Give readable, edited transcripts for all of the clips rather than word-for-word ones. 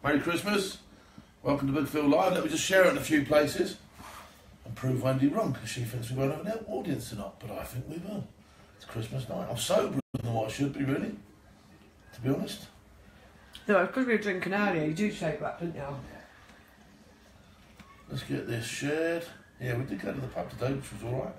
Merry Christmas. Welcome to Big Phil Live. Let me just share it in a few places and prove Wendy wrong, because she thinks we won't have an audience tonight, but I think we will. It's Christmas night. I'm soberer than what I should be, really, to be honest. No, because we were drinking earlier, you do take that, didn't you? Let's get this shared. Yeah, we did go to the pub today, which was alright.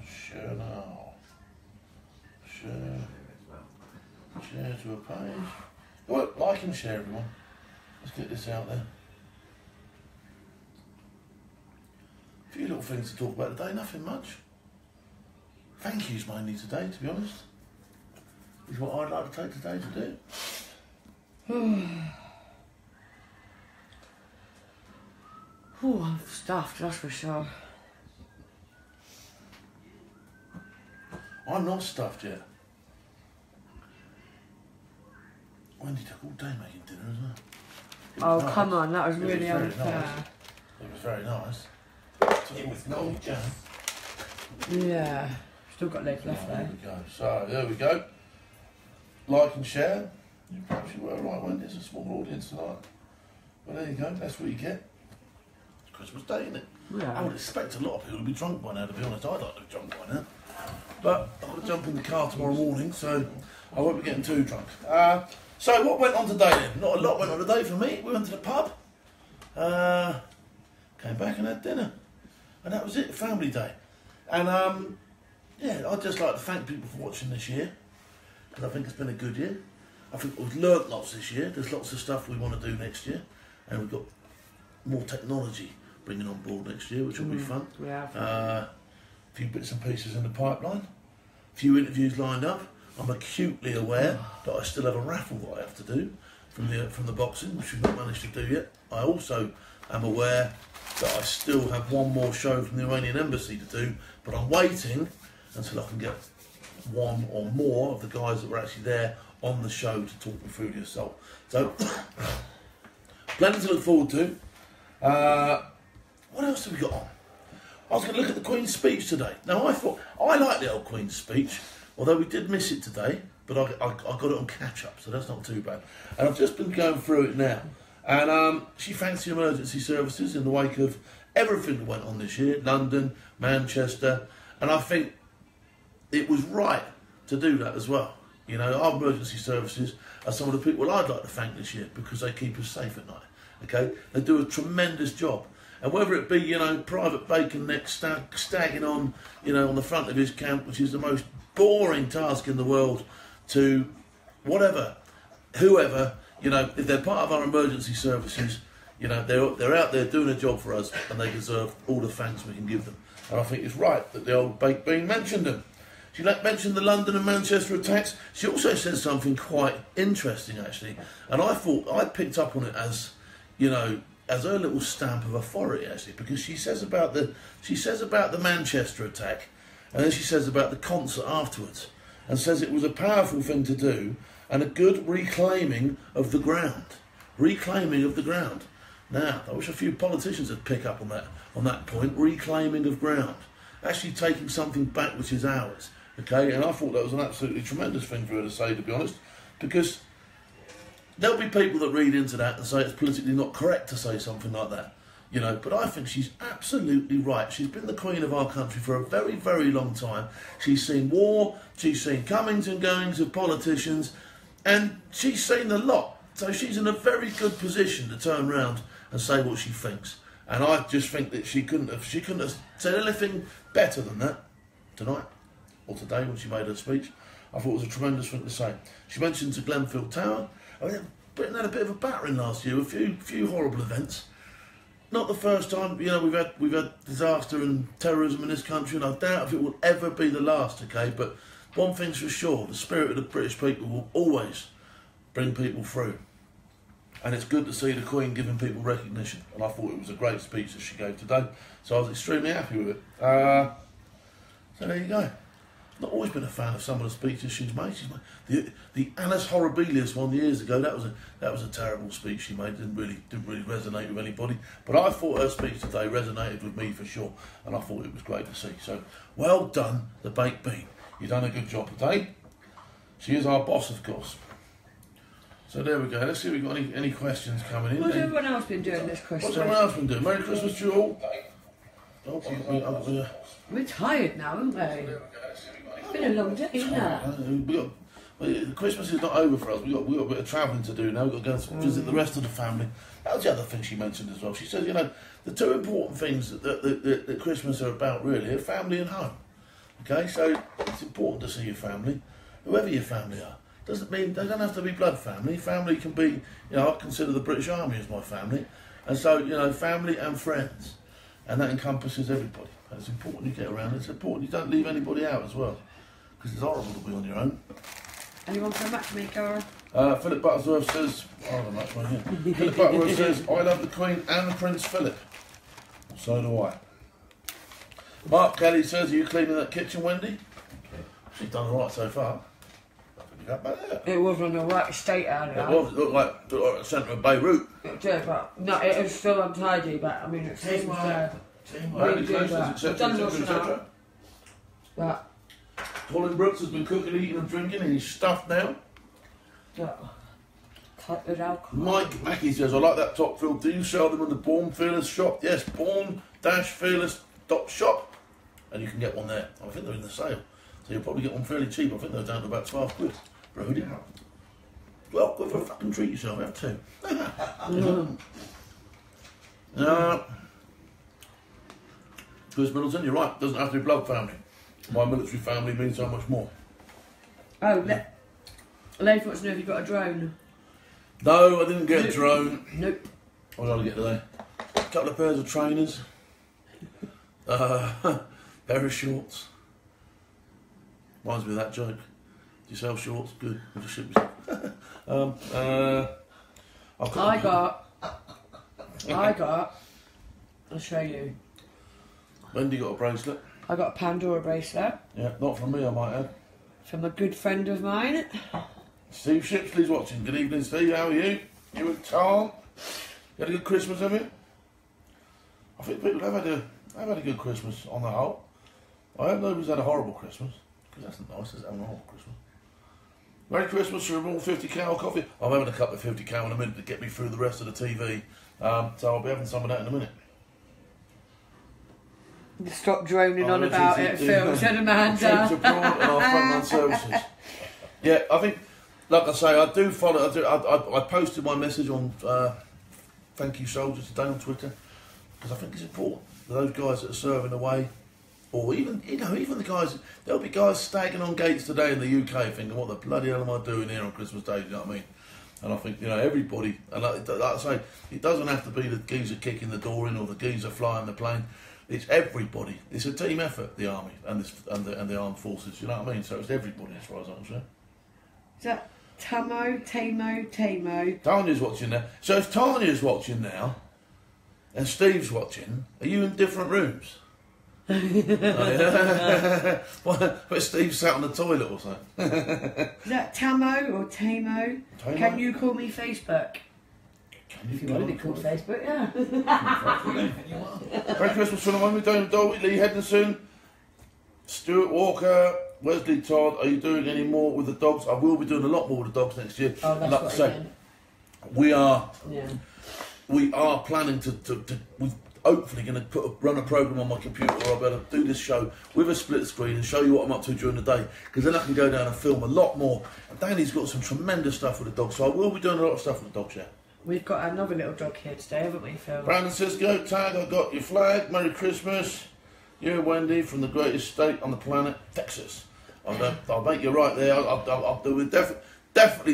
Share now. Share to a page. Oh, like and share, everyone. Let's get this out there. A few little things to talk about today, nothing much. Thank yous mainly today, to be honest. Is what I'd like to take today to do. Oh, I'm stuffed, that's for sure. I'm not stuffed yet. Wendy took all day making dinner as well. Oh, nice. come on, that was really unfair. Nice. It was very nice. It was no jam. Yeah, still got legs left There though. we go. So, there we go. Like and share. Perhaps you were right, Wendy. It's a small audience tonight. But there you go. That's what you get. It's Christmas Day, isn't it? Yeah. I would expect a lot of people to be drunk by now, to be honest. I'd like to be drunk by now. But I've got to jump in the car tomorrow morning, so I won't be getting too drunk. So what went on today then? Not a lot went on today for me. We went to the pub, came back and had dinner, and that was it, family day. And yeah, I'd just like to thank people for watching this year, because I think it's been a good year. I think we've learnt lots this year. There's lots of stuff we want to do next year, and we've got more technology bringing on board next year, which will be fun. Yeah. A few bits and pieces in the pipeline, a few interviews lined up. I'm acutely aware that I still have a raffle that I have to do from the boxing, which we've not managed to do yet. I also am aware that I still have one more show from the Iranian embassy to do, but I'm waiting until I can get one or more of the guys that were actually there on the show to talk me through the assault. So, plenty to look forward to. What else have we got on? I was going to look at the Queen's speech today. Now, I thought, I like the old Queen's speech, although we did miss it today, but I got it on catch-up, so that's not too bad. And I've just been going through it now. And she thanks the emergency services in the wake of everything that went on this year, London, Manchester, and I think it was right to do that as well. You know, our emergency services are some of the people I'd like to thank this year, because they keep us safe at night, okay? They do a tremendous job. And whether it be, you know, Private Bacon neck stagging on, you know, on the front of his camp, which is the most boring task in the world, to whatever, whoever, you know, if they're part of our emergency services, you know, they're out there doing a job for us, and they deserve all the thanks we can give them. And I think it's right that the old baked bean mentioned them. She mentioned the London and Manchester attacks. She also said something quite interesting, actually, and I thought I picked up on it as, you know, as her little stamp of authority, actually, because she says about the Manchester attack, and then she says about the concert afterwards, and says it was a powerful thing to do and a good reclaiming of the ground. Reclaiming of the ground. Now, I wish a few politicians would pick up on that point. Reclaiming of ground, actually taking something back which is ours. Okay, and I thought that was an absolutely tremendous thing for her to say, to be honest, because there'll be people that read into that and say it's politically not correct to say something like that, you know, but I think she's absolutely right. She's been the Queen of our country for a very, very long time. She's seen war, she's seen comings and goings of politicians, and she's seen a lot. So she's in a very good position to turn around and say what she thinks. And I just think that she couldn't have said anything better than that tonight or today when she made her speech. I thought it was a tremendous thing to say. She mentioned the Glenfield Tower. I mean, Britain had a bit of a battering last year, a few horrible events. Not the first time, you know, we've had disaster and terrorism in this country, and I doubt if it will ever be the last, okay? But one thing's for sure, the spirit of the British people will always bring people through. And it's good to see the Queen giving people recognition. And I thought it was a great speech that she gave today. So I was extremely happy with it. So there you go. Not always been a fan of some of the speeches she's made. The Annus Horribilis one years ago. That was a terrible speech she made. Didn't really resonate with anybody. But I thought her speech today resonated with me for sure, and I thought it was great to see. So well done, the baked bean. You've done a good job today. She is our boss, of course. So there we go. Let's see if we've got any questions coming in. What's everyone else been doing this Christmas? What's everyone else been doing? Merry Christmas to you all. We're tired now, aren't we? It's been a long day, isn't it? Christmas is not over for us. We've got a bit of travelling to do now. We've got to go and visit the rest of the family. That was the other thing she mentioned as well. She said, you know, the two important things that Christmas are about really are family and home. Okay, so it's important to see your family, whoever your family are. Doesn't mean they don't have to be blood family. Family can be, you know, I consider the British Army as my family, and so you know, family and friends, and that encompasses everybody. And it's important you get around. It's important you don't leave anybody out as well, because it's horrible to be on your own. Anyone for a matchmaker? Philip Buttersworth says, oh, the matchmaker. Philip Buttersworth says, I love the Queen and the Prince Philip. So do I. Mark Kelly says, are you cleaning that kitchen, Wendy? She's done all right so far. It was on the right state earlier. It was. It looked like the centre of Beirut. It did, but no, it was still untidy. But I mean, it seems really good. I've done washing up. But Colin Brooks has been cooking, eating, and drinking, and he's stuffed now. Cut with alcohol. Mike Mackey says, I like that top fill. Do you sell them in the Born Fearless shop? Yes, Born-Fearless.shop, and you can get one there. I think they're in the sale, so you'll probably get one fairly cheap. I think they're down to about 12 quid. Brody. Well, go for a fucking treat yourself, have two. Chris Middleton, you're right, doesn't have to be blood family. My military family means so much more. Oh, Leif wants to know if you got a drone. No, I didn't get a drone. Nope. What did I get today? A couple of pairs of trainers. Pair of shorts. Reminds me of that joke. Do you sell shorts? Good. We'll just ship you some. I got. I'll show you. Wendy got a bracelet. I got a Pandora bracelet. Yeah, not from me, I might add. From a good friend of mine. Steve Shipsley's watching. Good evening, Steve. How are you? You and Tom? You had a good Christmas, have you? I think people have had a good Christmas on the whole. I hope nobody's had a horrible Christmas, because that's not nice, is having a horrible Christmas. Merry Christmas from all 50 cow coffee. I'm having a cup of 50 cow in a minute to get me through the rest of the TV. So I'll be having some of that in a minute. Stop droning on about it, Phil, said Amanda. Troops abroad and our frontline services. Yeah, I think, like I say, I do follow. I posted my message on Thank You Soldiers today on Twitter, because I think it's important for those guys that are serving away, or even the guys. There'll be guys staggering on gates today in the UK thinking, "What the bloody hell am I doing here on Christmas Day?" Do you know what I mean? And I think, you know, everybody, and like I say, it doesn't have to be the geezer kicking the door in or the geezer flying the plane. It's everybody. It's a team effort, the army and the armed forces. You know what I mean? So it's everybody, as far as I'm concerned. Is that Tamo? Tanya's watching now. So if Tanya's watching now, and Steve's watching, are you in different rooms? Oh, yeah. But Steve sat on the toilet or something. Is that Tamo or Tamo? Can you call me Facebook? If you want to be called Facebook, yeah. Merry Christmas from the one with David Dolby, Lee Henderson, Stuart Walker, Wesley Todd. Are you doing any more with the dogs? I will be doing a lot more with the dogs next year. Oh, that's like what I say, we are planning to we're hopefully going to run a program on my computer where I'll be able to do this show with a split screen and show you what I'm up to during the day, because then I can go down and film a lot more. And Danny's got some tremendous stuff with the dogs, so I will be doing a lot of stuff with the dogs, yeah. We've got another little dog here today, haven't we, Phil? Brandon says, go tag, I got your flag, Merry Christmas. You're Wendy from the greatest state on the planet, Texas. I'll make you right there. I'll do it definitely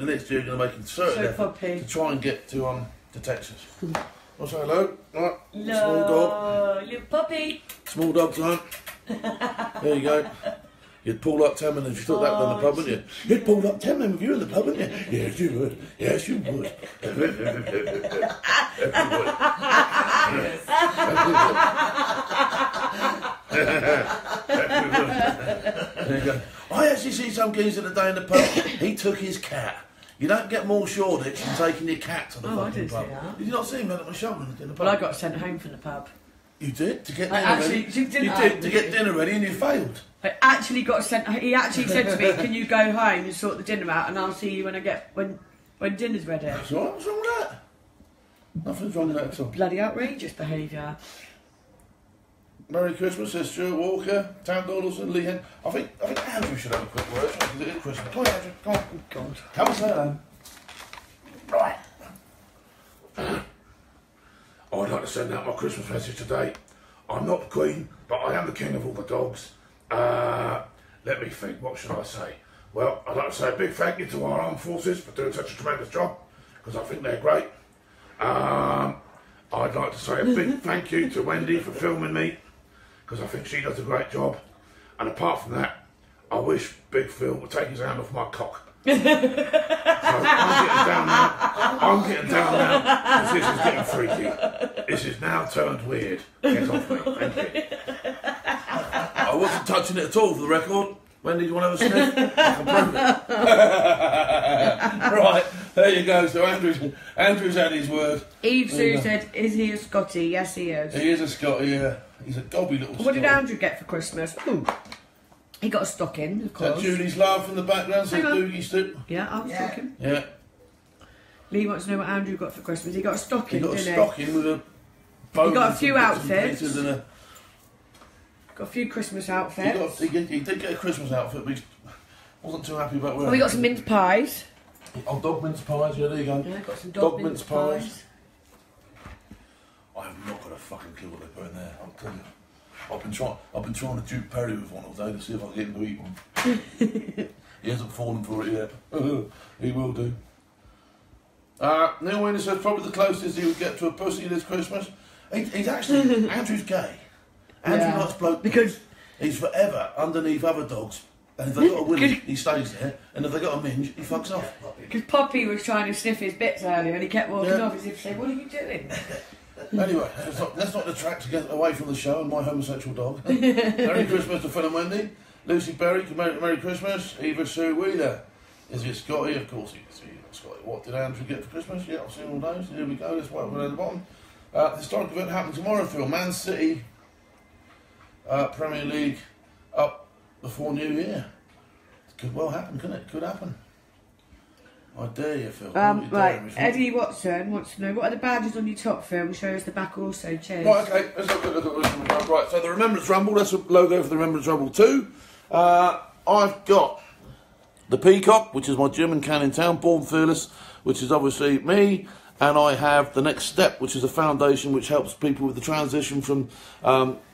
next year. Going to make a certain effort to try and get to Texas. I'll say hello. Right. Small dog. Little puppy. Small dog time. There you go. You'd pull up 10 minutes if you took that in the pub, wouldn't you? You'd pull up 10 minutes if you were in the pub, wouldn't you? Yes, you would. Yes, you would. There you go. I actually see some geezer today in the pub. He took his cat. You don't get more Shoreditch than taking your cat to the fucking pub. Did you not see him at my shoulder in the pub? Well, I got sent home from the pub. You did? To get dinner ready? You did, to get dinner ready, and you failed. I actually got sent. He actually said to me, "Can you go home and sort the dinner out, and I'll see you when When dinner's ready. That's all right. What's wrong with that? Nothing's wrong with that at all. Bloody outrageous behaviour. Merry Christmas, says Stuart Walker, Tam Donaldson, Lee Hen. I think Andrew should have a quick word because it is Christmas. Come on, Andrew. Come on. God. Come and say hello. Right. I'd like to send out my Christmas message today. I'm not the Queen, but I am the king of all the dogs. Let me think, what should I say? Well, I'd like to say a big thank you to our armed forces for doing such a tremendous job, because I think they're great. I'd like to say a big thank you to Wendy for filming me, because I think she does a great job. And apart from that, I wish Big Phil would take his hand off my cock. So I'm getting down now, because this is getting freaky. This is now turned weird. Get off me, thank you. I wasn't touching it at all, for the record. Wendy, do you want to have a sniff? I can prove it. Right, there you go. So Andrew's had his word. Eve Sue said, is he a Scotty? Yes, he is. He is a Scotty, yeah. He's a gobby little What did Andrew get for Christmas? Ooh. He got a stocking, of course. Julie's laugh in the background, says Doogie Stoop. Yeah, I was stocking. Yeah. Lee wants to know what Andrew got for Christmas. He got a stocking, didn't he? He got a stocking with a bow. He got a few outfits. And got a few Christmas outfits. He did get a Christmas outfit, but he wasn't too happy about wearing it. We got some mince pies. Oh, dog mince pies, yeah, there you go. Yeah, got some dog mince pies. I have not got a fucking clue what they put in there, I'll tell you. I've been trying to dupe Perry with one all day to see if I can get him to eat one. He hasn't fallen for it yet. He will do. Neil Winner says probably the closest he would get to a pussy this Christmas. He's actually Andrew's gay. Andrew likes bloke because he's forever underneath other dogs. And if they got a willy, he stays there. And if they got a minge, he fucks off. Because Poppy was trying to sniff his bits earlier and he kept walking off as if to say, what are you doing? Anyway, let's not detract to get away from the show and my homosexual dog. Merry Christmas to Phil and Wendy. Lucy Berry, Merry Christmas. Eva Sue Wheeler. Is he Scotty? Of course he is. Scotty. What did Andrew get for Christmas? Yeah, I've seen all those. Here we go. Let's wait for at the bottom. The historic event happening tomorrow, Phil. Man City Premier League up before New Year. It could well happen, couldn't it? Could happen. I dare you, Phil. Right, Eddie Watson wants to know, what are the badges on your top, Phil? Show us the back also, cheers. Right, okay, let's look at this. Right, so the Remembrance Rumble, that's a logo for the Remembrance Rumble 2. I've got the Peacock, which is my gym and can in town, Born Fearless, which is obviously me, and I have the Next Step, which is a foundation which helps people with the transition from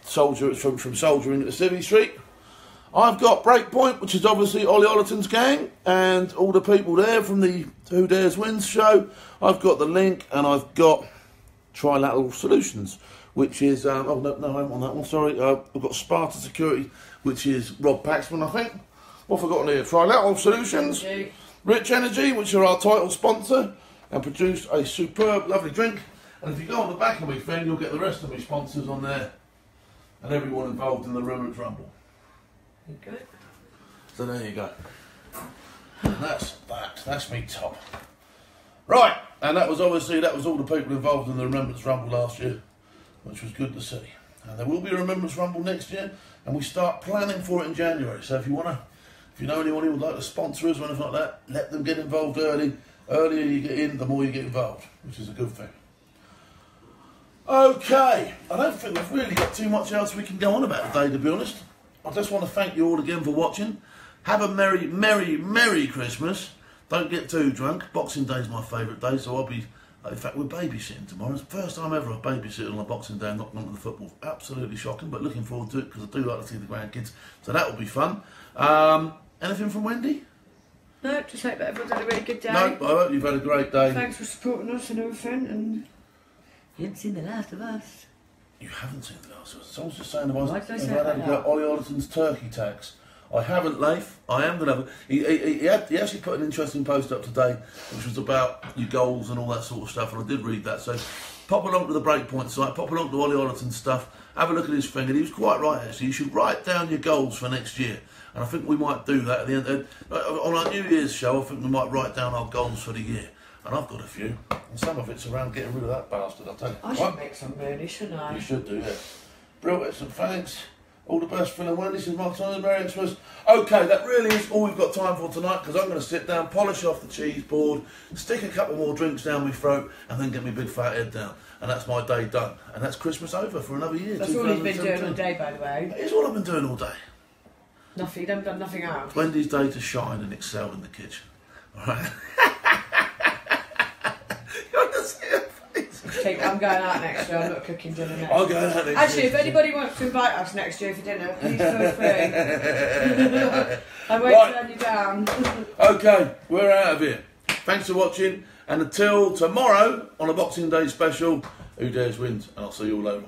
soldiering into Civvy Street. I've got Breakpoint, which is obviously Ollie Ollerton's gang, and all the people there from the Who Dares Wins show. I've got the link, and I've got Trilateral Solutions, which is, oh no, I haven't on that one, sorry. I've got Sparta Security, which is Rob Paxman, I think. What have I got on here? Trilateral Solutions, Rich Energy, which are our title sponsor, and produce a superb, lovely drink. And if you go on the back of my thing, you'll get the rest of my sponsors on there, and everyone involved in the Remembrance Rumble. Good. So there you go. And that's me top. Right, and that was all the people involved in the Remembrance Rumble last year, which was good to see. And there will be a Remembrance Rumble next year, and we start planning for it in January. So if you know anyone who would like to sponsor us or anything like that, let them get involved early. Earlier you get in, the more you get involved, which is a good thing. Okay, I don't think we've really got too much else we can go on about today, to be honest. I just want to thank you all again for watching. Have a merry, merry, merry Christmas. Don't get too drunk. Boxing Day is my favourite day, so I'll be... In fact, we're babysitting tomorrow. It's the first time ever I've babysitted on a Boxing Day and not gone to the football. Absolutely shocking, but looking forward to it because I do like to see the grandkids. So that will be fun. Anything from Wendy? No, just hope that everyone's had a really good day. No, I hope you've had a great day. Thanks for supporting us and everything, and you haven't seen The Last of Us. You haven't seen The Last of Us? Someone's just saying about Why Ollie Ollerton's turkey tax. I haven't, Leif. I am going to have it. He actually put an interesting post up today, which was about your goals and all that sort of stuff, and I did read that. So pop along to the Breakpoint site, pop along to Ollie Ollerton's stuff, have a look at his thing, and he was quite right, actually. You should write down your goals for next year. And I think we might do that at the end. On our New Year's show, I think we might write down our goals for the year. And I've got a few. And some of it's around getting rid of that bastard, I'll tell you. I should make some really, shouldn't I? You should do, yeah. Brilliant, some thanks. All the best, feeling well. This is Mark Tyler, Merry Xmas. Okay, that really is all we've got time for tonight, because I'm going to sit down, polish off the cheese board, stick a couple more drinks down my throat, and then get my big fat head down. And that's my day done. And that's Christmas over for another year. That's all he's been doing all day, by the way. It's all I've been doing all day. Nothing, you haven't done nothing else. Wendy's day to shine and excel in the kitchen. All right. You want to see her face? I'm going out next year. I'm not cooking dinner next year. I'll go out next year. Actually, if anybody wants to invite us next year for dinner, please feel free. I won't turn you down. Okay, we're out of here. Thanks for watching, and until tomorrow on a Boxing Day special, Who Dares Wins, and I'll see you all over.